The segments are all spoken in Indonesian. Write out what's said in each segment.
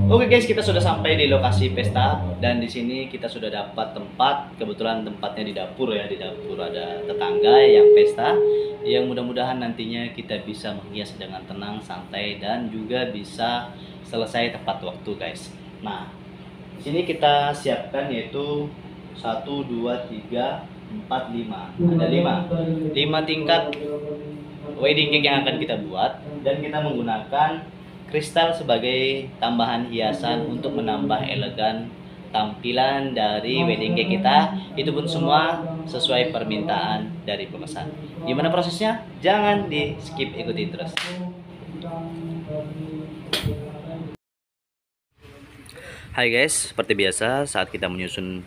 Oke guys, kita sudah sampai di lokasi pesta dan di sini kita sudah dapat tempat. Kebetulan tempatnya di dapur ya, di dapur ada tetangga yang pesta. Yang mudah-mudahan nantinya kita bisa menghias dengan tenang, santai dan juga bisa selesai tepat waktu guys. Nah, di sini kita siapkan yaitu 1, 2, 3, 4, 5. Ada 5 tingkat wedding cake yang akan kita buat dan kita menggunakan kristal sebagai tambahan hiasan untuk menambah elegan tampilan dari wedding cake kita. Itu pun semua sesuai permintaan dari pemesan. Gimana prosesnya? Jangan di skip, ikuti terus. Hai guys, seperti biasa saat kita menyusun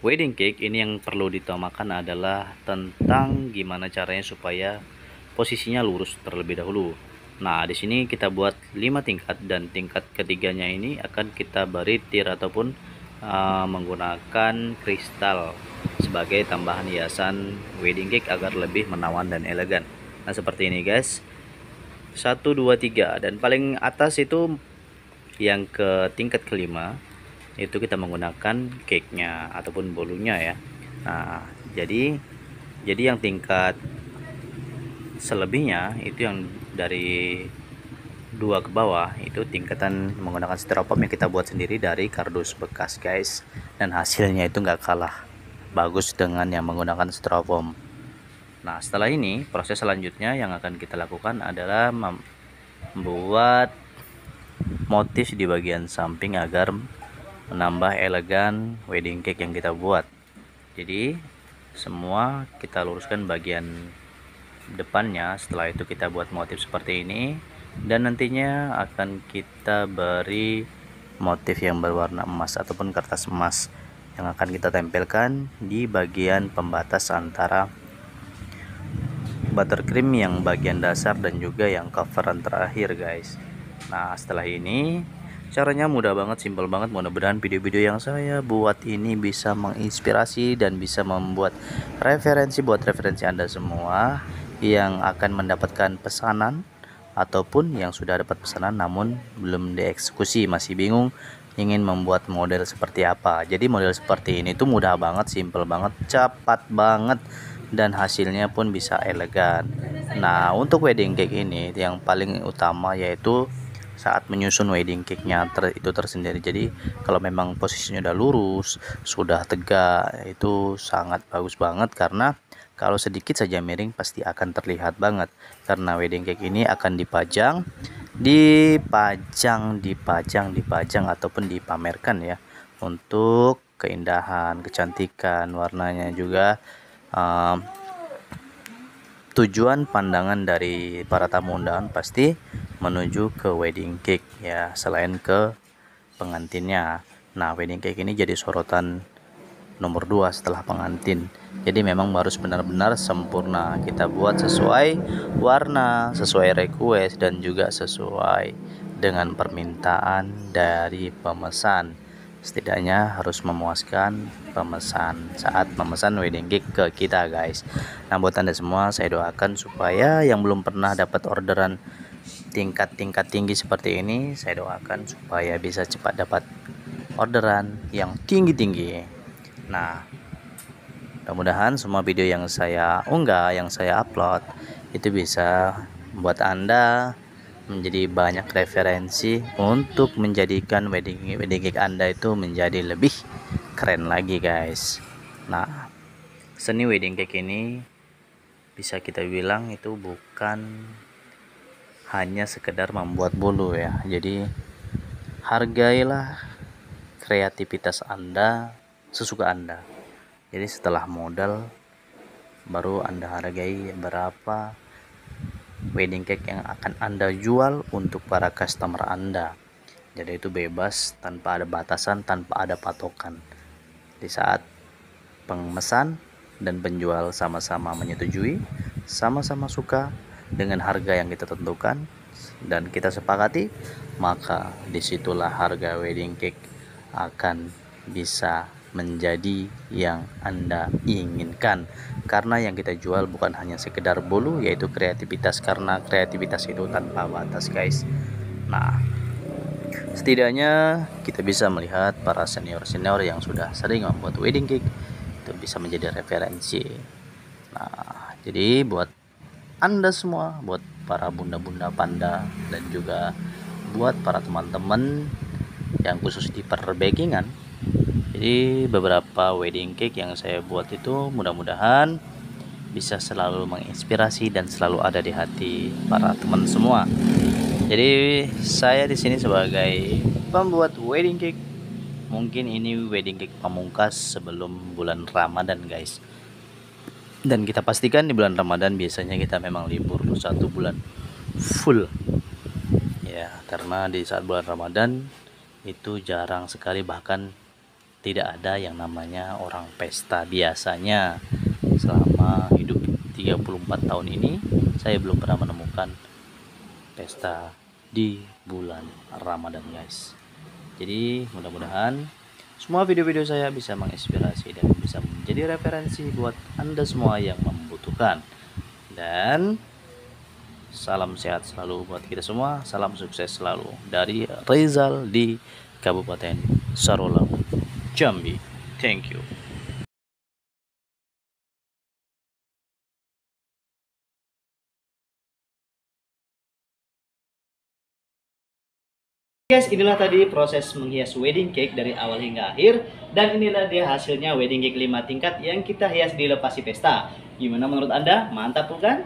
wedding cake ini yang perlu diutamakan adalah tentang gimana caranya supaya posisinya lurus terlebih dahulu. Nah, di sini kita buat 5 tingkat dan tingkat ketiganya ini akan kita beri tir ataupun menggunakan kristal sebagai tambahan hiasan wedding cake agar lebih menawan dan elegan. Nah, seperti ini guys. 1, 2, 3 dan paling atas itu yang ke tingkat kelima itu kita menggunakan cake-nya ataupun bolunya ya. Nah, jadi yang tingkat selebihnya itu yang dari 2 ke bawah itu tingkatan menggunakan styrofoam yang kita buat sendiri dari kardus bekas guys, dan hasilnya itu nggak kalah bagus dengan yang menggunakan styrofoam. Nah, setelah ini proses selanjutnya yang akan kita lakukan adalah membuat motif di bagian samping agar menambah elegan wedding cake yang kita buat. Jadi semua kita luruskan bagian depannya. Setelah itu kita buat motif seperti ini dan nantinya akan kita beri motif yang berwarna emas ataupun kertas emas yang akan kita tempelkan di bagian pembatas antara buttercream yang bagian dasar dan juga yang coveran terakhir guys. Nah, setelah ini caranya mudah banget, simpel banget. Mudah-mudahan video-video yang saya buat ini bisa menginspirasi dan bisa membuat referensi Anda semua yang akan mendapatkan pesanan ataupun yang sudah dapat pesanan namun belum dieksekusi, masih bingung ingin membuat model seperti apa. Jadi model seperti ini tuh mudah banget, simple banget, cepat banget dan hasilnya pun bisa elegan. Nah, untuk wedding cake ini yang paling utama yaitu saat menyusun wedding cake-nya itu tersendiri. Jadi kalau memang posisinya udah lurus, sudah tegak, itu sangat bagus banget karena kalau sedikit saja miring pasti akan terlihat banget karena wedding cake ini akan dipajang ataupun dipamerkan ya, untuk keindahan, kecantikan, warnanya juga tujuan pandangan dari para tamu undangan pasti menuju ke wedding cake ya, selain ke pengantinnya. Nah, wedding cake ini jadi sorotan nomor 2 setelah pengantin. Jadi memang harus benar-benar sempurna kita buat sesuai warna, sesuai request dan juga sesuai dengan permintaan dari pemesan. Setidaknya harus memuaskan pemesan saat memesan wedding cake ke kita guys. Nah, buat Anda semua saya doakan supaya yang belum pernah dapat orderan tingkat tinggi seperti ini, saya doakan supaya bisa cepat dapat orderan yang tinggi. Nah, mudah-mudahan semua video yang saya unggah, yang saya upload itu bisa membuat Anda menjadi banyak referensi untuk menjadikan wedding cake Anda itu menjadi lebih keren lagi guys. Nah, seni wedding cake ini bisa kita bilang itu bukan hanya sekedar membuat bolu ya. Jadi hargailah kreativitas Anda sesuka Anda. Jadi setelah modal baru Anda hargai berapa wedding cake yang akan Anda jual untuk para customer Anda. Jadi itu bebas, tanpa ada batasan, tanpa ada patokan. Di saat pemesan dan penjual sama-sama menyetujui, sama-sama suka dengan harga yang kita tentukan dan kita sepakati, maka disitulah harga wedding cake akan bisa menjadi yang Anda inginkan. Karena yang kita jual bukan hanya sekedar bolu, yaitu kreativitas, karena kreativitas itu tanpa batas guys. Nah, setidaknya kita bisa melihat para senior-senior yang sudah sering membuat wedding cake itu bisa menjadi referensi. Nah, jadi buat Anda semua, buat para bunda-bunda panda, dan juga buat para teman-teman yang khusus di perbakingan, jadi beberapa wedding cake yang saya buat itu mudah-mudahan bisa selalu menginspirasi dan selalu ada di hati para teman semua. Jadi saya di sini sebagai pembuat wedding cake. Mungkin ini wedding cake pamungkas sebelum bulan Ramadan guys. Dan kita pastikan di bulan Ramadan biasanya kita memang libur 1 bulan full. Ya, karena di saat bulan Ramadan itu jarang sekali, bahkan tidak ada yang namanya orang pesta. Biasanya selama hidup 34 tahun ini saya belum pernah menemukan pesta di bulan Ramadan guys. Jadi mudah-mudahan semua video-video saya bisa menginspirasi dan bisa menjadi referensi buat Anda semua yang membutuhkan. Dan salam sehat selalu buat kita semua, salam sukses selalu dari Rizal di Kabupaten Sarolangun, Jambi. Thank you. Guys, inilah tadi proses menghias wedding cake dari awal hingga akhir. Dan inilah dia hasilnya wedding cake 5 tingkat yang kita hias di lokasi pesta. Gimana menurut Anda? Mantap bukan?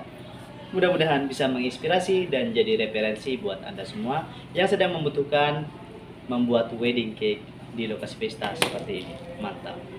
Mudah-mudahan bisa menginspirasi dan jadi referensi buat Anda semua yang sedang membutuhkan membuat wedding cake di lokasi pesta seperti ini. Mantap.